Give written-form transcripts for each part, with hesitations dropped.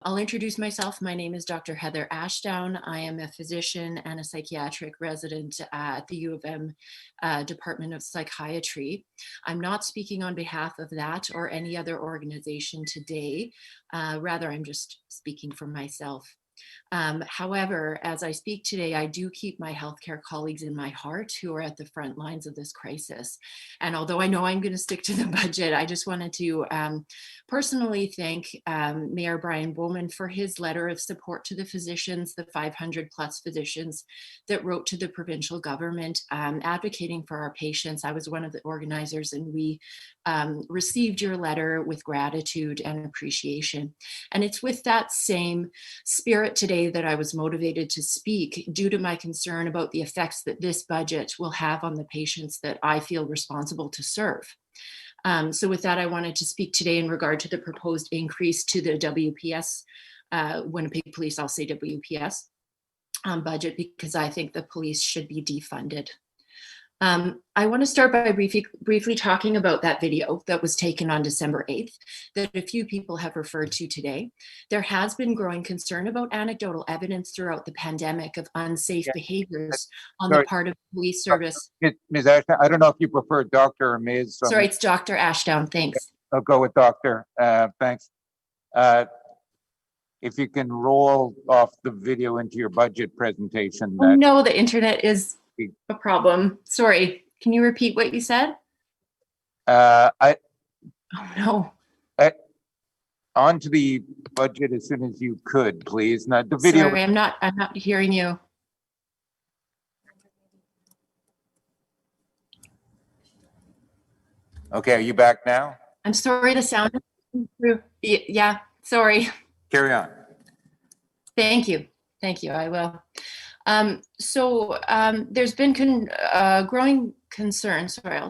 I'll introduce myself. My name is Dr. Heather Ashdown. I am a physician and a psychiatric resident at the U of M Department of Psychiatry. I'm not speaking on behalf of that or any other organization today. Rather, I'm just speaking for myself. However, as I speak today, I do keep my healthcare colleagues in my heart who are at the front lines of this crisis. And although I know I'm going to stick to the budget, I just wanted to personally thank Mayor Brian Bowman for his letter of support to the physicians, the 500 plus physicians that wrote to the provincial government advocating for our patients. I was one of the organizers, and we received your letter with gratitude and appreciation. And it's with that same spirit today that I was motivated to speak, due to my concern about the effects that this budget will have on the patients that I feel responsible to serve. So with that, I wanted to speak today in regard to the proposed increase to the WPS, Winnipeg Police, I'll say WPS, budget, because I think the police should be defunded. I want to start by briefly talking about that video that was taken on December 8th that a few people have referred to today. There has been growing concern about anecdotal evidence throughout the pandemic of unsafe behaviors on the part of police service. Ms. Ashdown, I don't know if you prefer Dr. or Ms. Sorry, it's Dr. Ashdown, thanks. I'll go with Doctor, thanks. If you can roll off the video into your budget presentation. Oh no, the internet is a problem. Sorry, can you repeat what you said? Oh no. On to the budget as soon as you could, please. Now the video. Sorry, I'm not hearing you. Okay, are you back now? I'm sorry, the sound is through. Yeah, sorry. Carry on. Thank you, I will. There's been growing concern. Sorry,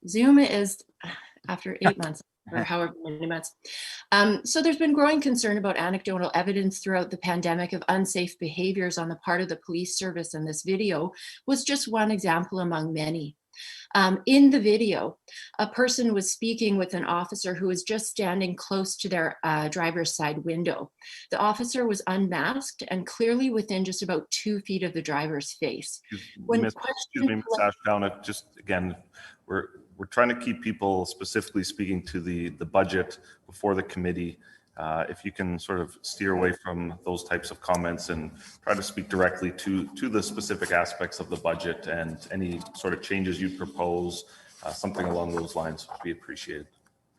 Zoom is after 8 months or however many months. So there's been growing concern about anecdotal evidence throughout the pandemic of unsafe behaviors on the part of the police service, and this video was just one example among many. In the video, a person was speaking with an officer who was just standing close to their driver's side window. The officer was unmasked and clearly within just about 2 feet of the driver's face. Excuse me, Ms. Ashdown, just again, we're trying to keep people specifically speaking to the budget before the committee. If you can sort of steer away from those types of comments and try to speak directly to the specific aspects of the budget and any sort of changes you propose, something along those lines would be appreciated.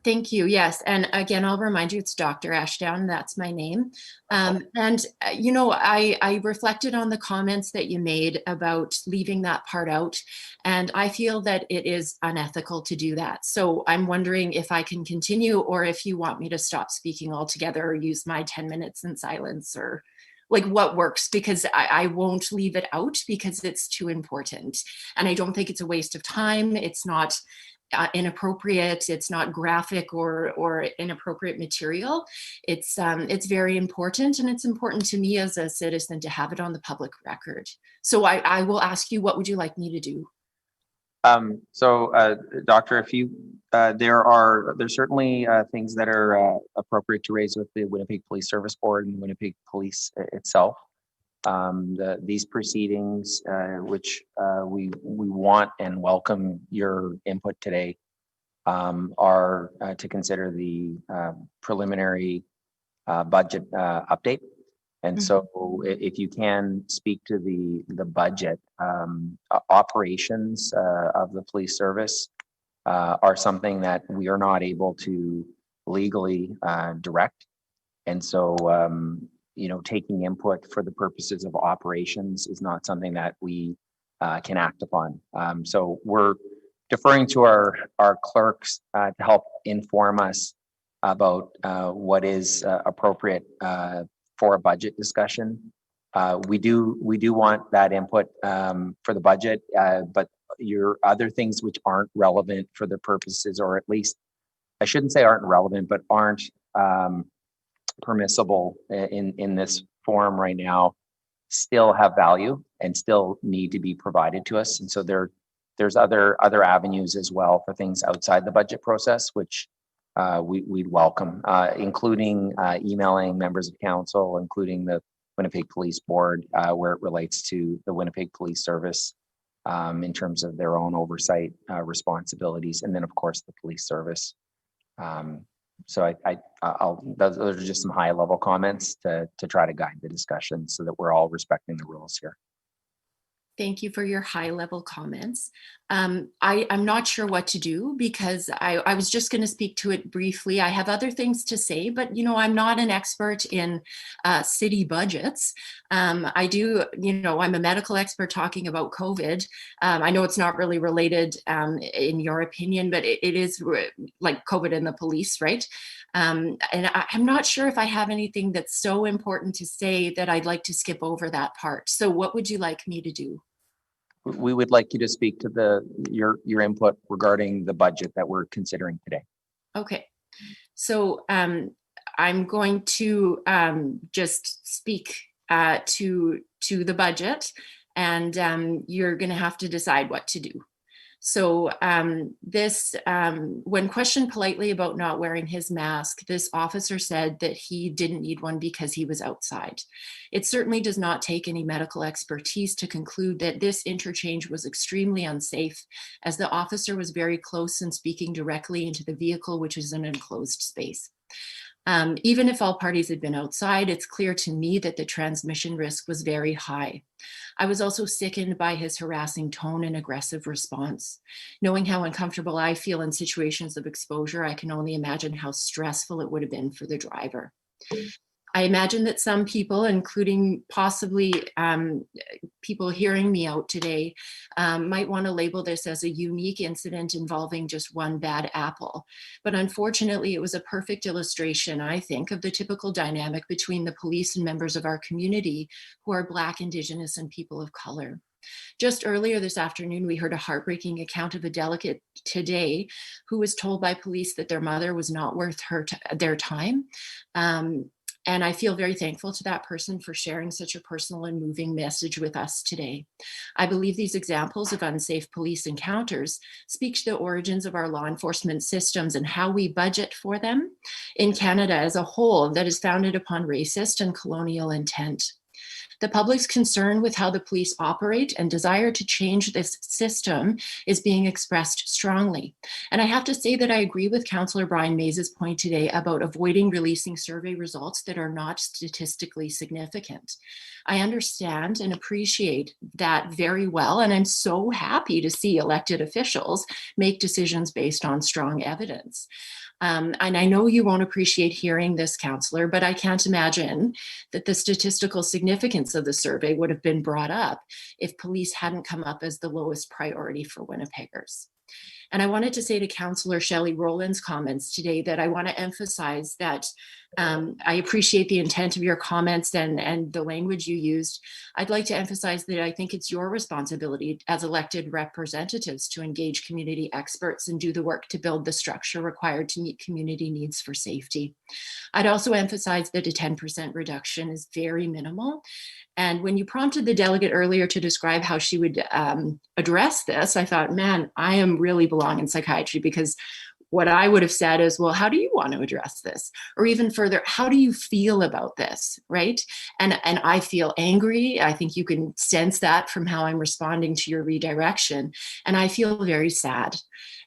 Thank you. Yes. And again, I'll remind you, it's Dr. Ashdown. That's my name. You know, I reflected on the comments that you made about leaving that part out. And I feel that it is unethical to do that. So I'm wondering if I can continue, or if you want me to stop speaking altogether or use my 10 minutes in silence, or like what works, because I won't leave it out because it's too important. And I don't think it's a waste of time. It's not inappropriate, it's not graphic or inappropriate material. It's very important, and it's important to me as a citizen to have it on the public record. So I will ask you, what would you like me to do? Doctor, if you there's certainly things that are appropriate to raise with the Winnipeg Police Service Board and Winnipeg Police itself. These proceedings, which we want and welcome your input today, are to consider the preliminary budget update. And so if you can speak to the budget, operations of the police service are something that we are not able to legally direct. And so you know, taking input for the purposes of operations is not something that we can act upon. So we're deferring to our clerks to help inform us about what is appropriate for a budget discussion. We do want that input for the budget, but your other things which aren't relevant for the purposes, or at least I shouldn't say aren't relevant, but aren't permissible in this forum right now, still have value and still need to be provided to us. And so there's other avenues as well for things outside the budget process, which we'd welcome, including emailing members of council, including the Winnipeg Police Board, where it relates to the Winnipeg Police Service in terms of their own oversight responsibilities, and then of course the police service. So those are just some high level comments to try to guide the discussion so that we're all respecting the rules here. Thank you for your high level comments. I'm not sure what to do because I was just going to speak to it briefly. I have other things to say, but I'm not an expert in city budgets. I do, I'm a medical expert talking about COVID. I know it's not really related in your opinion, but it is like COVID and the police, right? And I'm not sure if I have anything that's so important to say that I'd like to skip over that part. So what would you like me to do? We would like you to speak to your input regarding the budget that we're considering today. Okay, so I'm going to just speak to the budget, and you're going to have to decide what to do. So when questioned politely about not wearing his mask, this officer said that he didn't need one because he was outside. It certainly does not take any medical expertise to conclude that this interchange was extremely unsafe, as the officer was very close and speaking directly into the vehicle, which is an enclosed space. Even if all parties had been outside, it's clear to me that the transmission risk was very high. I was also sickened by his harassing tone and aggressive response. Knowing how uncomfortable I feel in situations of exposure, I can only imagine how stressful it would have been for the driver. I imagine that some people, including possibly people hearing me out today, might want to label this as a unique incident involving just one bad apple. But unfortunately, it was a perfect illustration, I think, of the typical dynamic between the police and members of our community who are Black, Indigenous, and people of color. Just earlier this afternoon, we heard a heartbreaking account of a delegate today who was told by police that their mother was not worth their time. And I feel very thankful to that person for sharing such a personal and moving message with us today. I believe these examples of unsafe police encounters speak to the origins of our law enforcement systems and how we budget for them in Canada as a whole that is founded upon racist and colonial intent. The public's concern with how the police operate and desire to change this system is being expressed strongly. And I have to say that I agree with Councillor Brian Mays' point today about avoiding releasing survey results that are not statistically significant. I understand and appreciate that very well, and I'm so happy to see elected officials make decisions based on strong evidence. And I know you won't appreciate hearing this, Councillor, but I can't imagine that the statistical significance of the survey would have been brought up if police hadn't come up as the lowest priority for Winnipeggers. And I wanted to say to Councillor Shelley Rowland's comments today that I want to emphasize that I appreciate the intent of your comments and the language you used. I'd like to emphasize that I think it's your responsibility as elected representatives to engage community experts and do the work to build the structure required to meet community needs for safety. I'd also emphasize that a 10% reduction is very minimal. And when you prompted the delegate earlier to describe how she would address this, I thought, man, I am really belong in psychiatry, because what I would have said is, well, how do you want to address this? Or even further, how do you feel about this, right? And I feel angry. I think you can sense that from how I'm responding to your redirection. And I feel very sad.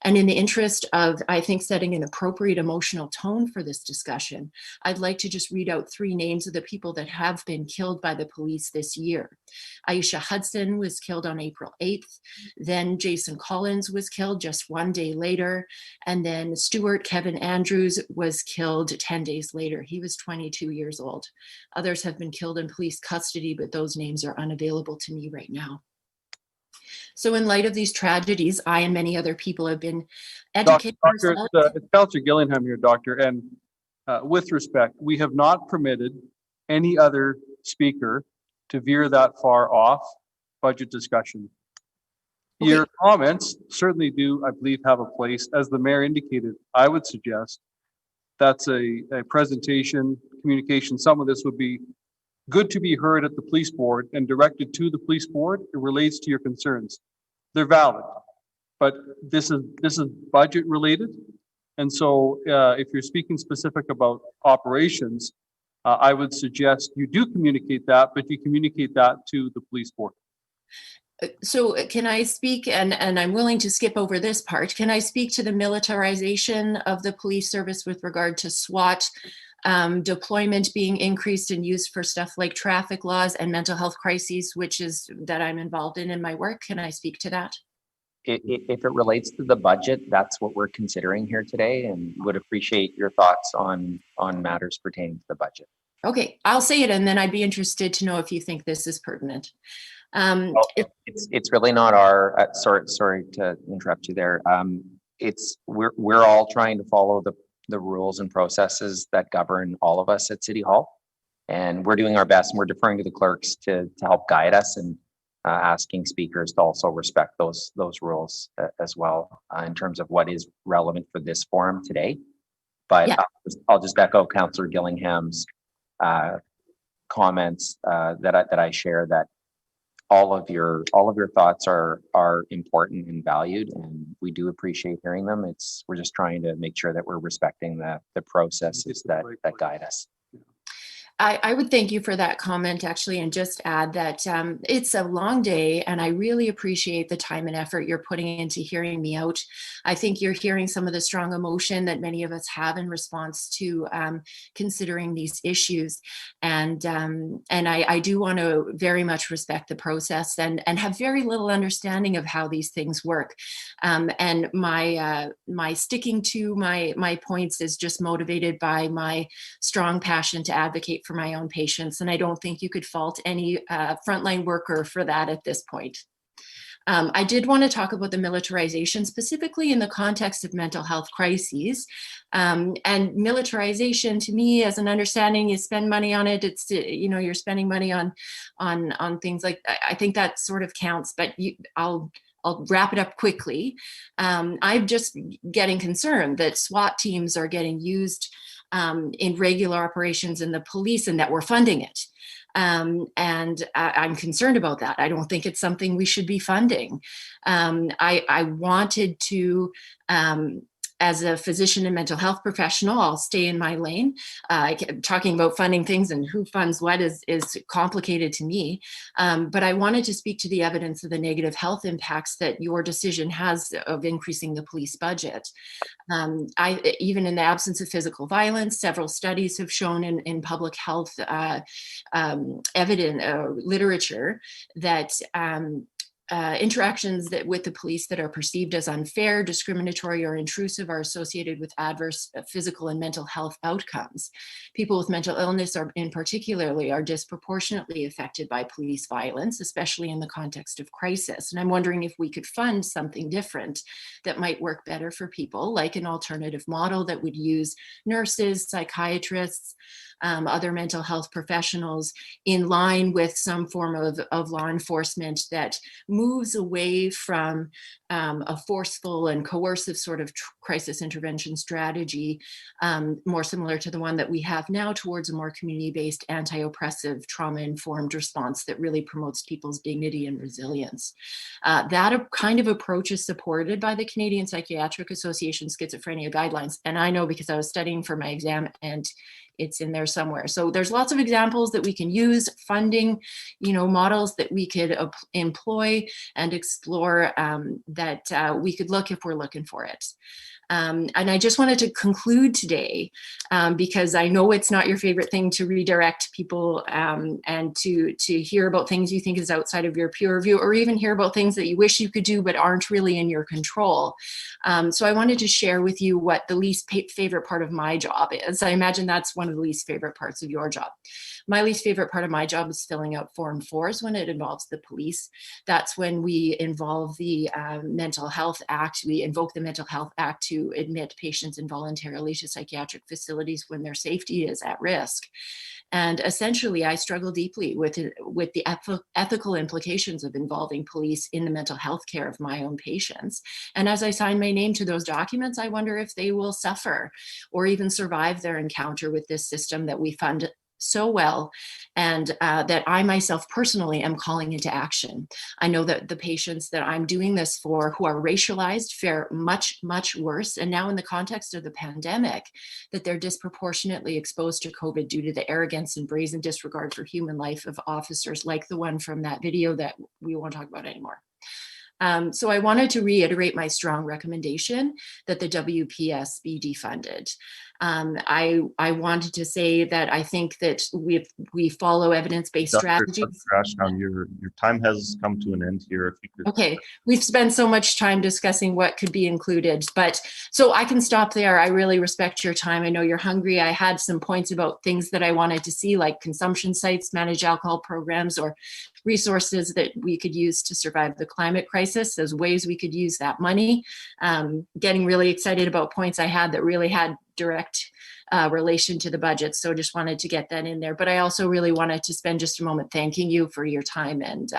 And in the interest of, I think, setting an appropriate emotional tone for this discussion, I'd like to just read out 3 names of the people that have been killed by the police this year. Aisha Hudson was killed on April 8th. Then Jason Collins was killed just 1 day later. And then Stuart Kevin Andrews was killed 10 days later. He was 22 years old. Others have been killed in police custody, but those names are unavailable to me right now. So in light of these tragedies, I and many other people have been educated. Doctor, it's Councillor Gillingham here, Doctor, and with respect, we have not permitted any other speaker to veer that far off budget discussion. Okay. Your comments certainly do, I believe, have a place. As the mayor indicated, I would suggest that's a presentation, communication. Some of this would be good to be heard at the police board and directed to the police board. It relates to your concerns. They're valid, but this is budget related, And so if you're speaking specific about operations, I would suggest you do communicate that, but you communicate that to the police board. So can I speak, and I'm willing to skip over this part, can I speak to the militarization of the police service with regard to SWAT deployment being increased and used for stuff like traffic laws and mental health crises, which is that I'm involved in my work? Can I speak to that? If it relates to the budget, that's what we're considering here today, and would appreciate your thoughts on matters pertaining to the budget. Okay, I'll say it, and then I'd be interested to know if you think this is pertinent. It's really not our sorry to interrupt you there. We're all trying to follow the rules and processes that govern all of us at City Hall, and we're doing our best, and we're deferring to the clerks to help guide us, and asking speakers to also respect those rules as well in terms of what is relevant for this forum today. But yeah. I'll just echo Councillor Gillingham's comments that I share, that all of your thoughts are important and valued, and we do appreciate hearing them. We're just trying to make sure that we're respecting the processes that guide us. I would thank you for that comment, actually, and just add that it's a long day, and I really appreciate the time and effort you're putting into hearing me out. I think you're hearing some of the strong emotion that many of us have in response to considering these issues, and I do want to very much respect the process and have very little understanding of how these things work, and my sticking to my points is just motivated by my strong passion to advocate for my own patients, and I don't think you could fault any frontline worker for that at this point. I did want to talk about the militarization, specifically in the context of mental health crises. And militarization, to me, as an understanding, you spend money on it. It's, you're spending money on things like, I think that sort of counts, but I'll wrap it up quickly. I'm just getting concerned that SWAT teams are getting used in regular operations in the police, and that we're funding it. And I'm concerned about that. I don't think it's something we should be funding. I wanted to, as a physician and mental health professional, I'll stay in my lane. Talking about funding things and who funds what is complicated to me. But I wanted to speak to the evidence of the negative health impacts that your decision has of increasing the police budget. Even in the absence of physical violence, several studies have shown in public health literature that interactions with the police that are perceived as unfair, discriminatory, or intrusive are associated with adverse physical and mental health outcomes. People with mental illness in particularly are disproportionately affected by police violence, especially in the context of crisis. And I'm wondering if we could fund something different that might work better for people, like an alternative model that would use nurses, psychiatrists, other mental health professionals in line with some form of law enforcement that moves away from a forceful and coercive sort of crisis intervention strategy, more similar to the one that we have now, towards a more community-based, anti-oppressive, trauma-informed response that really promotes people's dignity and resilience. That kind of approach is supported by the Canadian Psychiatric Association Schizophrenia Guidelines, and I know because I was studying for my exam, and it's in there somewhere. So there's lots of examples that we can use, funding, models that we could employ and explore, that we could look if we're looking for it. And I just wanted to conclude today, because I know it's not your favorite thing to redirect people and to hear about things you think is outside of your peer review, or even hear about things that you wish you could do but aren't really in your control. So I wanted to share with you what the least favorite part of my job is. I imagine that's one of the least favorite parts of your job. My least favorite part of my job is filling out Form 4s when it involves the police. That's when we involve the Mental Health Act. We invoke the Mental Health Act to admit patients involuntarily to psychiatric facilities when their safety is at risk. And essentially, I struggle deeply with the ethical implications of involving police in the mental health care of my own patients. And as I sign my name to those documents, I wonder if they will suffer or even survive their encounter with this system that we fund so well, and that I myself personally am calling into action. I know that the patients that I'm doing this for who are racialized fare much, much worse. And now in the context of the pandemic, that they're disproportionately exposed to COVID due to the arrogance and brazen disregard for human life of officers like the one from that video that we won't talk about anymore. So I wanted to reiterate my strong recommendation that the WPS be defunded. I wanted to say that I think that we follow evidence-based strategies. Dr. Ashdown, your time has come to an end here. If you could. Okay, we've spent so much time discussing what could be included, but so I can stop there. I really respect your time. I know you're hungry. I had some points about things that I wanted to see, like consumption sites, managed alcohol programs, or resources that we could use to survive the climate crisis as ways we could use that money. Getting really excited about points I had that really had direct relation to the budget. So just wanted to get that in there. But I also really wanted to spend just a moment thanking you for your time and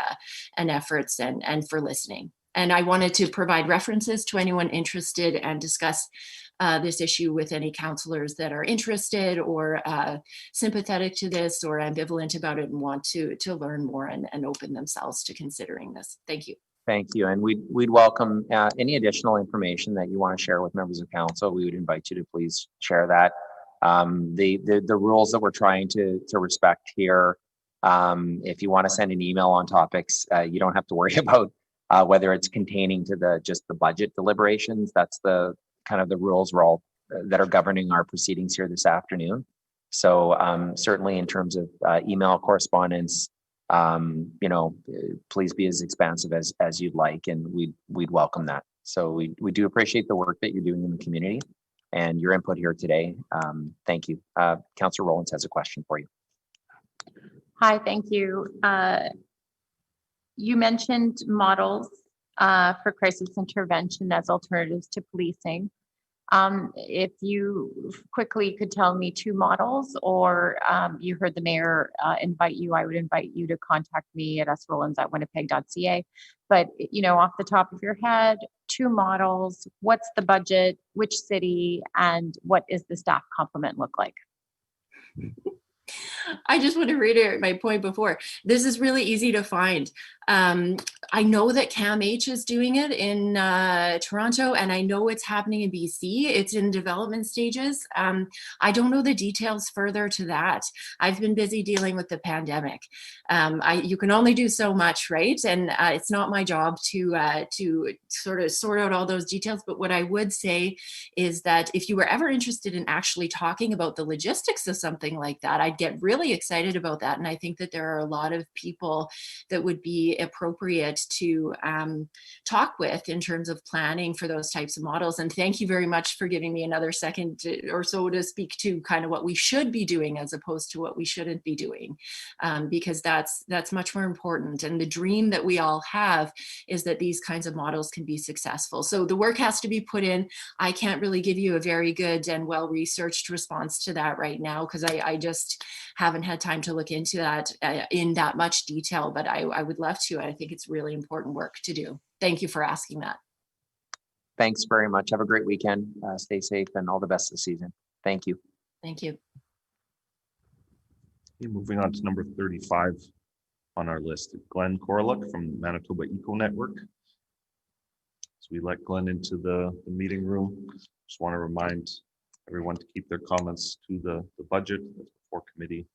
efforts and for listening. And I wanted to provide references to anyone interested and discuss this issue with any counselors that are interested or sympathetic to this or ambivalent about it and want to learn more and open themselves to considering this. Thank you. Thank you. And we'd welcome any additional information that you want to share with members of council. We would invite you to please share that. The rules that we're trying to respect here, if you want to send an email on topics, you don't have to worry about whether it's containing to just the budget deliberations. That's the kind of the rules we're all that are governing our proceedings here this afternoon. So certainly in terms of email correspondence, please be as expansive as you'd like, and we'd welcome that. So we do appreciate the work that you're doing in the community and your input here today. Thank you. Councillor Rowlands has a question for you. Hi, thank you. You mentioned models for crisis intervention as alternatives to policing. If you quickly could tell me 2 models, or you heard the mayor invite you, I would invite you to contact me at srowlands@winnipeg.ca. But, off the top of your head, 2 models, what's the budget, which city, and what is the staff complement look like? I just want to reiterate my point before. This is really easy to find. I know that CAMH is doing it in Toronto, and I know it's happening in BC. It's in development stages. I don't know the details further to that. I've been busy dealing with the pandemic. You can only do so much, right? And it's not my job to sort of sort out all those details. But what I would say is that if you were ever interested in actually talking about the logistics of something like that, I'd get really excited about that. And I think that there are a lot of people that would be appropriate to talk with in terms of planning for those types of models. And thank you very much for giving me another second or so to speak to kind of what we should be doing as opposed to what we shouldn't be doing, because that's much more important. And the dream that we all have is that these kinds of models can be successful. So the work has to be put in. I can't really give you a very good and well-researched response to that right now, because I just haven't had time to look into that in that much detail, but I would love to. I think it's really important work to do. Thank you for asking that. Thanks very much. Have a great weekend. Stay safe and all the best this season. Thank you. Thank you. Okay, moving on to number 35 on our list, Glenn Korlick from Manitoba Eco Network. So we let Glenn into the meeting room. Just want to remind everyone to keep their comments to the budget before committee.